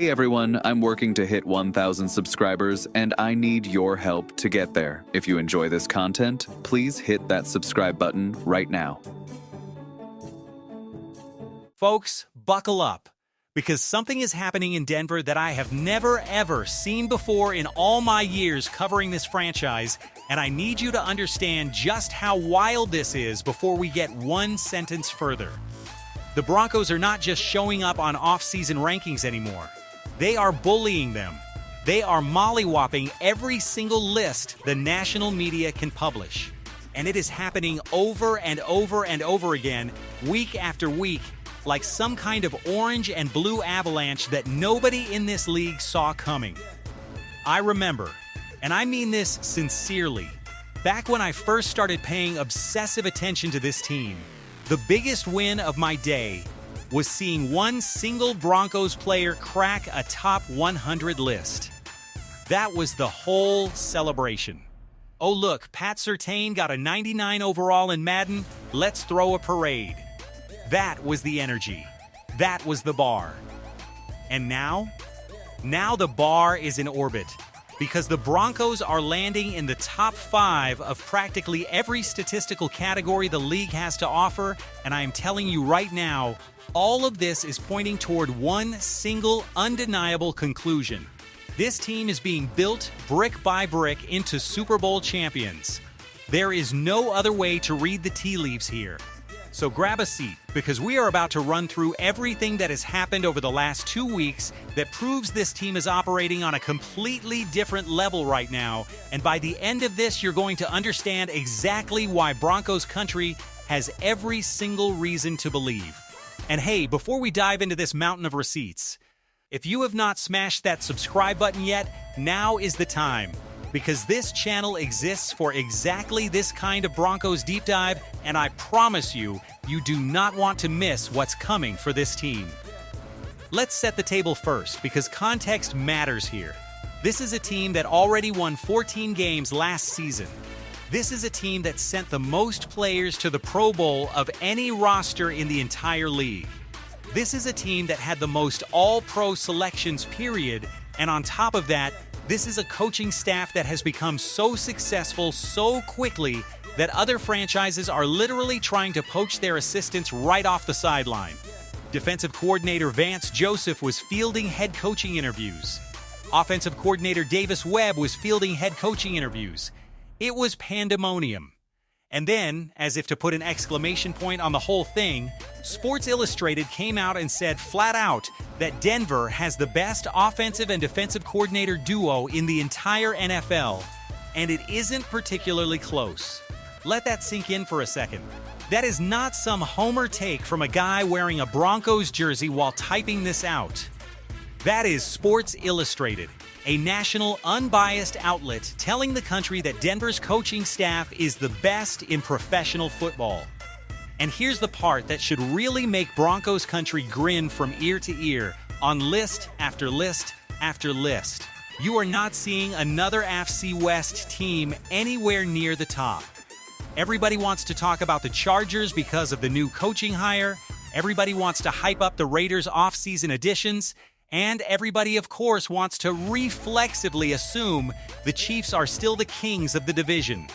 Hey everyone, I'm working to hit 1,000 subscribers and I need your help to get there. If you enjoy this content, please hit that subscribe button right now. Folks, buckle up, because something is happening in Denver that I have never ever seen before in all my years covering this franchise, and I need you to understand just how wild this is before we get one sentence further. The Broncos are not just showing up on off-season rankings anymore. They are bullying them. They are mollywopping every single list the national media can publish. And it is happening over and over and over again, week after week, like some kind of orange and blue avalanche that nobody in this league saw coming. I remember, and I mean this sincerely, back when I first started paying obsessive attention to this team, the biggest win of my day was seeing one single Broncos player crack a top 100 list. That was the whole celebration. Oh look, Pat Surtain got a 99 overall in Madden, let's throw a parade. That was the energy. That was the bar. And now? Now the bar is in orbit, because the Broncos are landing in the top 5 of practically every statistical category the league has to offer, and I am telling you right now, all of this is pointing toward one single, undeniable conclusion. This team is being built brick by brick into Super Bowl champions. There is no other way to read the tea leaves here. So grab a seat, because we are about to run through everything that has happened over the last 2 weeks that proves this team is operating on a completely different level right now, and by the end of this, you're going to understand exactly why Broncos country has every single reason to believe. And hey, before we dive into this mountain of receipts, if you have not smashed that subscribe button yet, now is the time. Because this channel exists for exactly this kind of Broncos deep dive, and I promise you, you do not want to miss what's coming for this team. Let's set the table first, because context matters here. This is a team that already won 14 games last season. This is a team that sent the most players to the Pro Bowl of any roster in the entire league. This is a team that had the most all-pro selections, period, and on top of that, this is a coaching staff that has become so successful so quickly that other franchises are literally trying to poach their assistants right off the sideline. Defensive coordinator Vance Joseph was fielding head coaching interviews. Offensive coordinator Davis Webb was fielding head coaching interviews. It was pandemonium. And then, as if to put an exclamation point on the whole thing, Sports Illustrated came out and said flat out that Denver has the best offensive and defensive coordinator duo in the entire NFL, and it isn't particularly close. Let that sink in for a second. That is not some homer take from a guy wearing a Broncos jersey while typing this out. That is Sports Illustrated, a national, unbiased outlet telling the country that Denver's coaching staff is the best in professional football. And here's the part that should really make Broncos country grin from ear to ear on list after list after list. You are not seeing another AFC West team anywhere near the top. Everybody wants to talk about the Chargers because of the new coaching hire. Everybody wants to hype up the Raiders' off-season additions. And everybody, of course, wants to reflexively assume the Chiefs are still the kings of the division.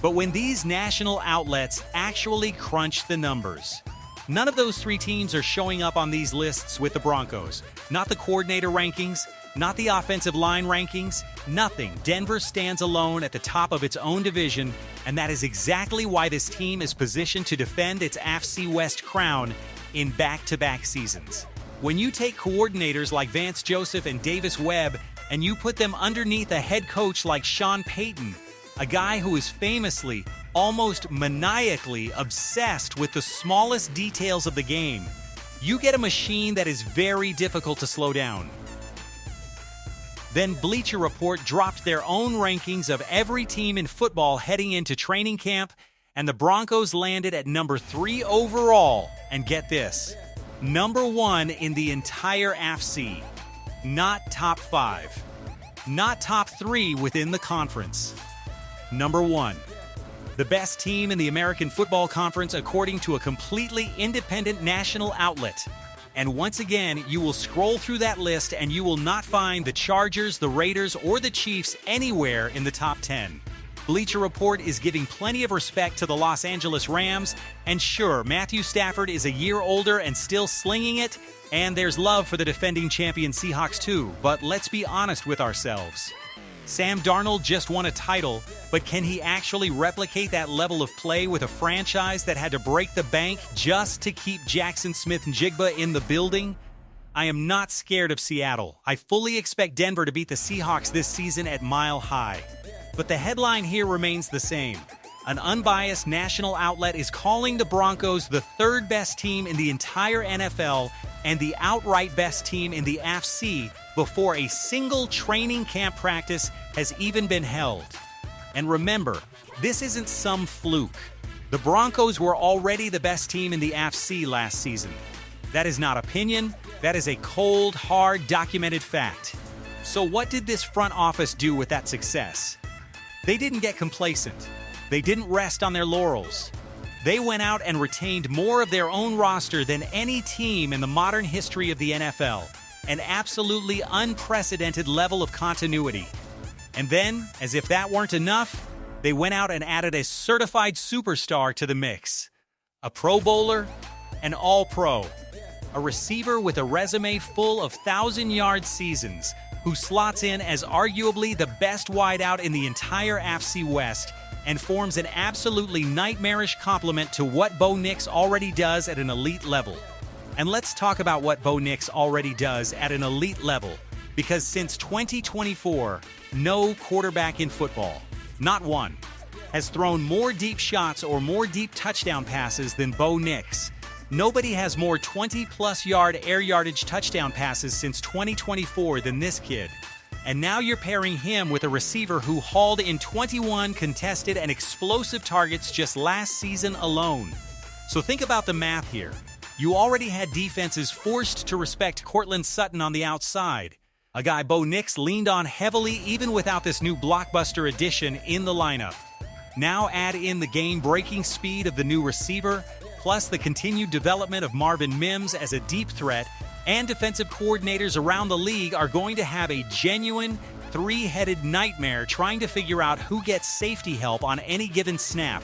But when these national outlets actually crunch the numbers, none of those 3 teams are showing up on these lists with the Broncos. Not the coordinator rankings, not the offensive line rankings, nothing. Denver stands alone at the top of its own division, and that is exactly why this team is positioned to defend its AFC West crown in back-to-back seasons. When you take coordinators like Vance Joseph and Davis Webb and you put them underneath a head coach like Sean Payton, a guy who is famously, almost maniacally obsessed with the smallest details of the game, you get a machine that is very difficult to slow down. Then Bleacher Report dropped their own rankings of every team in football heading into training camp, and the Broncos landed at number 3 overall, and get this, number 1 in the entire AFC. Not top 5. Not top 3 within the conference. Number 1. The best team in the American Football Conference according to a completely independent national outlet. And once again, you will scroll through that list and you will not find the Chargers, the Raiders, or the Chiefs anywhere in the top 10. Bleacher Report is giving plenty of respect to the Los Angeles Rams, and sure, Matthew Stafford is a year older and still slinging it, and there's love for the defending champion Seahawks too, but let's be honest with ourselves. Sam Darnold just won a title, but can he actually replicate that level of play with a franchise that had to break the bank just to keep Jackson Smith-Njigba in the building? I am not scared of Seattle. I fully expect Denver to beat the Seahawks this season at Mile High. But the headline here remains the same. An unbiased national outlet is calling the Broncos the third best team in the entire NFL and the outright best team in the AFC before a single training camp practice has even been held. And remember, this isn't some fluke. The Broncos were already the best team in the AFC last season. That is not opinion, that is a cold, hard, documented fact. So what did this front office do with that success? They didn't get complacent. They didn't rest on their laurels. They went out and retained more of their own roster than any team in the modern history of the NFL. An absolutely unprecedented level of continuity. And then, as if that weren't enough, they went out and added a certified superstar to the mix. A Pro Bowler, an All-Pro, a receiver with a resume full of 1,000-yard seasons, who slots in as arguably the best wideout in the entire AFC West and forms an absolutely nightmarish complement to what Bo Nix already does at an elite level. And let's talk about what Bo Nix already does at an elite level, because since 2024, no quarterback in football, not one, has thrown more deep shots or more deep touchdown passes than Bo Nix. Nobody has more 20-plus yard air yardage touchdown passes since 2024 than this kid. And now you're pairing him with a receiver who hauled in 21 contested and explosive targets just last season alone. So think about the math here. You already had defenses forced to respect Courtland Sutton on the outside, a guy Bo Nix leaned on heavily even without this new blockbuster addition in the lineup. Now add in the game-breaking speed of the new receiver, plus the continued development of Marvin Mims as a deep threat, and defensive coordinators around the league are going to have a genuine, three-headed nightmare trying to figure out who gets safety help on any given snap.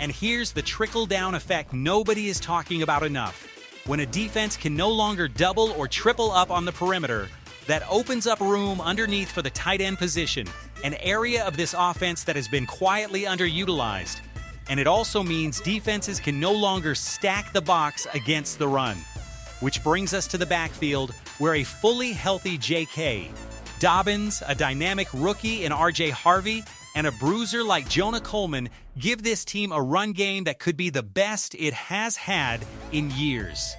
And here's the trickle-down effect nobody is talking about enough. When a defense can no longer double or triple up on the perimeter, that opens up room underneath for the tight end position, an area of this offense that has been quietly underutilized. And it also means defenses can no longer stack the box against the run. Which brings us to the backfield, where a fully healthy J.K., Dobbins, a dynamic rookie in R.J. Harvey, and a bruiser like Jonah Coleman give this team a run game that could be the best it has had in years.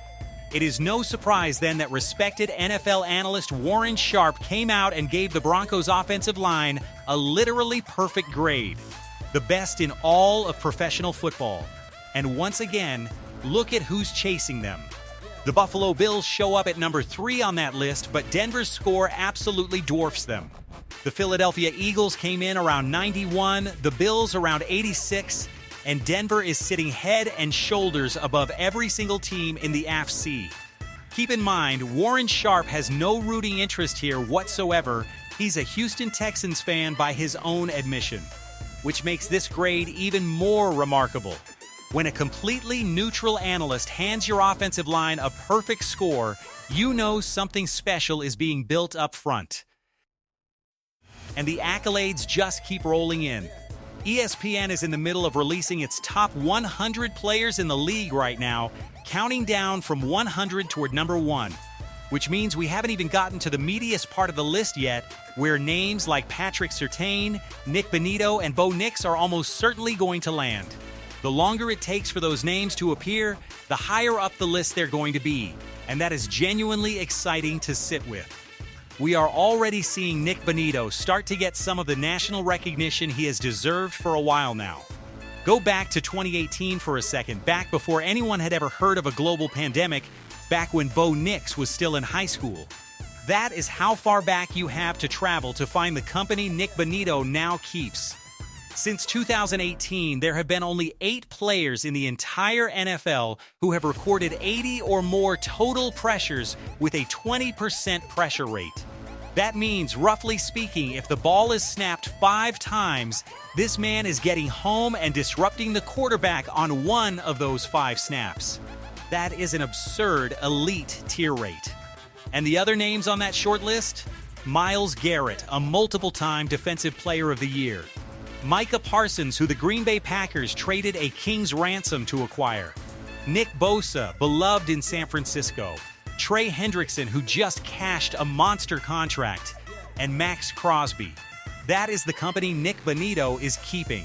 It is no surprise then that respected NFL analyst Warren Sharp came out and gave the Broncos' offensive line a literally perfect grade. The best in all of professional football. And once again, look at who's chasing them. The Buffalo Bills show up at number 3 on that list, but Denver's score absolutely dwarfs them. The Philadelphia Eagles came in around 91, the Bills around 86, and Denver is sitting head and shoulders above every single team in the AFC. Keep in mind, Warren Sharp has no rooting interest here whatsoever. He's a Houston Texans fan by his own admission, which makes this grade even more remarkable. When a completely neutral analyst hands your offensive line a perfect score, you know something special is being built up front. And the accolades just keep rolling in. ESPN is in the middle of releasing its top 100 players in the league right now, counting down from 100 toward number 1, which means we haven't even gotten to the meatiest part of the list yet, where names like Patrick Surtain, Nick Bonitto, and Bo Nix are almost certainly going to land. The longer it takes for those names to appear, the higher up the list they're going to be, and that is genuinely exciting to sit with. We are already seeing Nick Bonitto start to get some of the national recognition he has deserved for a while now. Go back to 2018 for a second, back before anyone had ever heard of a global pandemic, back when Bo Nix was still in high school. That is how far back you have to travel to find the company Nick Bonitto now keeps. Since 2018, there have been only 8 players in the entire NFL who have recorded 80 or more total pressures with a 20% pressure rate. That means, roughly speaking, if the ball is snapped 5 times, this man is getting home and disrupting the quarterback on one of those 5 snaps. That is an absurd elite tier rate. And the other names on that short list? Myles Garrett, a multiple-time Defensive Player of the Year. Micah Parsons, who the Green Bay Packers traded a king's ransom to acquire. Nick Bosa, beloved in San Francisco. Trey Hendrickson, who just cashed a monster contract. And Max Crosby. That is the company Nick Bonito is keeping.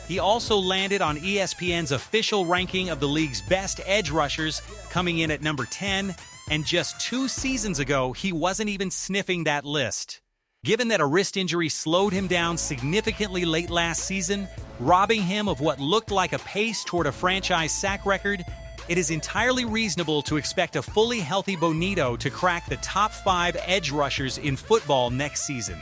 He also landed on ESPN's official ranking of the league's best edge rushers, coming in at number 10, and just 2 seasons ago, he wasn't even sniffing that list. Given that a wrist injury slowed him down significantly late last season, robbing him of what looked like a pace toward a franchise sack record, it is entirely reasonable to expect a fully healthy Bonito to crack the top 5 edge rushers in football next season.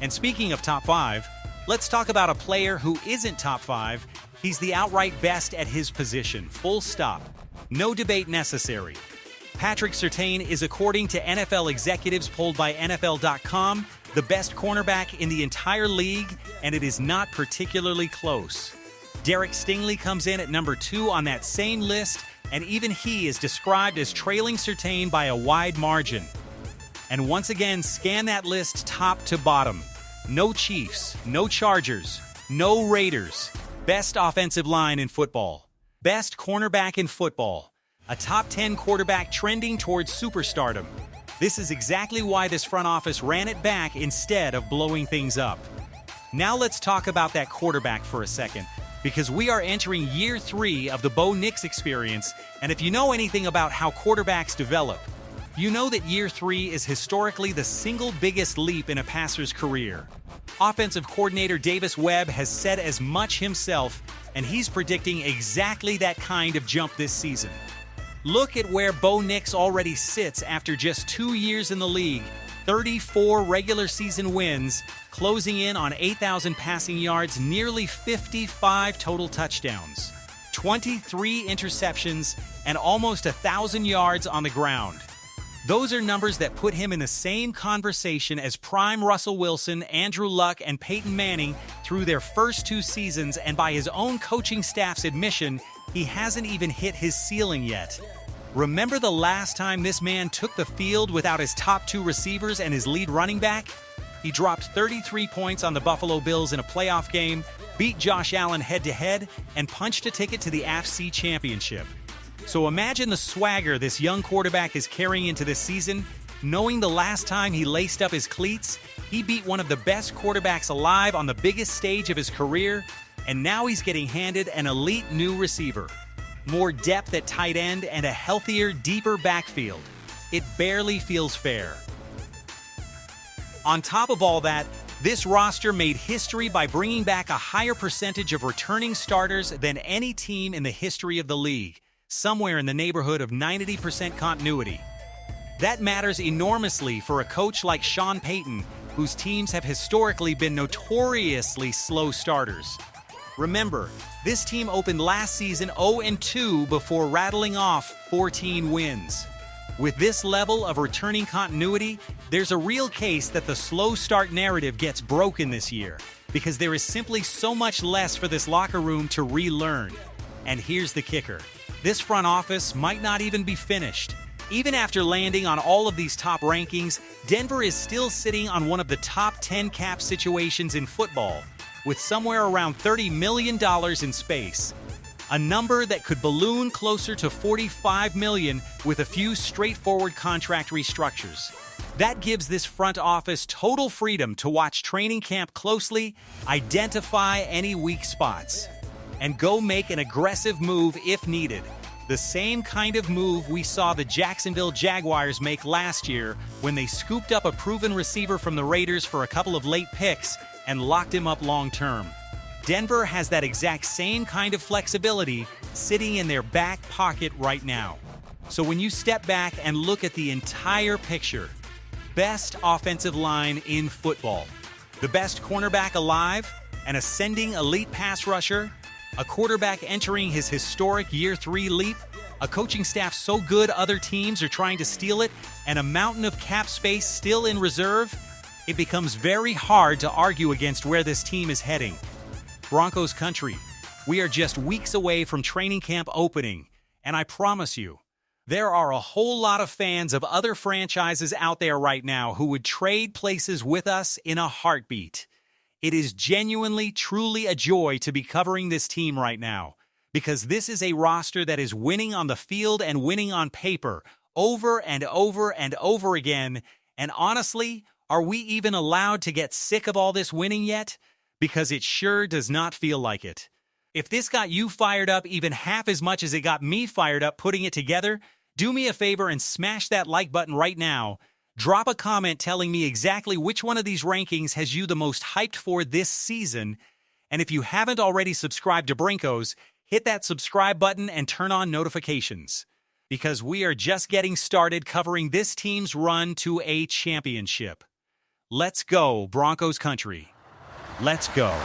And speaking of top 5, let's talk about a player who isn't top 5. He's the outright best at his position, full stop. No debate necessary. Patrick Surtain is, according to NFL executives polled by NFL.com, the best cornerback in the entire league, and it is not particularly close. Derek Stingley comes in at number 2 on that same list, and even he is described as trailing Surtain by a wide margin. And once again, scan that list top to bottom. No Chiefs, no Chargers, no Raiders. Best offensive line in football. Best cornerback in football. A top 10 quarterback trending towards superstardom. This is exactly why this front office ran it back instead of blowing things up. Now let's talk about that quarterback for a second, because we are entering year 3 of the Bo Nix experience, and if you know anything about how quarterbacks develop, you know that year 3 is historically the single biggest leap in a passer's career. Offensive coordinator Davis Webb has said as much himself, and he's predicting exactly that kind of jump this season. Look at where Bo Nix already sits after just 2 years in the league, 34 regular season wins, closing in on 8,000 passing yards, nearly 55 total touchdowns, 23 interceptions, and almost 1,000 yards on the ground. Those are numbers that put him in the same conversation as prime Russell Wilson, Andrew Luck, and Peyton Manning through their first 2 seasons, and by his own coaching staff's admission, he hasn't even hit his ceiling yet. Remember the last time this man took the field without his top 2 receivers and his lead running back? He dropped 33 points on the Buffalo Bills in a playoff game, beat Josh Allen head-to-head, and punched a ticket to the AFC Championship. So imagine the swagger this young quarterback is carrying into this season, knowing the last time he laced up his cleats, he beat one of the best quarterbacks alive on the biggest stage of his career, and now he's getting handed an elite new receiver. More depth at tight end and a healthier, deeper backfield. It barely feels fair. On top of all that, this roster made history by bringing back a higher percentage of returning starters than any team in the history of the league, somewhere in the neighborhood of 90% continuity. That matters enormously for a coach like Sean Payton, whose teams have historically been notoriously slow starters. Remember, this team opened last season 0-2 before rattling off 14 wins. With this level of returning continuity, there's a real case that the slow start narrative gets broken this year, because there is simply so much less for this locker room to relearn. And here's the kicker. This front office might not even be finished. Even after landing on all of these top rankings, Denver is still sitting on one of the top 10 cap situations in football, with somewhere around $30 million in space. A number that could balloon closer to $45 million with a few straightforward contract restructures. That gives this front office total freedom to watch training camp closely, identify any weak spots, and go make an aggressive move if needed. The same kind of move we saw the Jacksonville Jaguars make last year when they scooped up a proven receiver from the Raiders for a couple of late picks and locked him up long-term. Denver has that exact same kind of flexibility sitting in their back pocket right now. So when you step back and look at the entire picture, best offensive line in football, the best cornerback alive, an ascending elite pass rusher, a quarterback entering his historic Year 3 leap, a coaching staff so good other teams are trying to steal it, and a mountain of cap space still in reserve, it becomes very hard to argue against where this team is heading. Broncos country, we are just weeks away from training camp opening, and I promise you, there are a whole lot of fans of other franchises out there right now who would trade places with us in a heartbeat. It is genuinely, truly a joy to be covering this team right now, because this is a roster that is winning on the field and winning on paper over and over and over again. And honestly, are we even allowed to get sick of all this winning yet? Because it sure does not feel like it. If this got you fired up even half as much as it got me fired up putting it together, do me a favor and smash that like button right now. Drop a comment telling me exactly which one of these rankings has you the most hyped for this season. And if you haven't already subscribed to Broncos, hit that subscribe button and turn on notifications. Because we are just getting started covering this team's run to a championship. Let's go, Broncos country. Let's go.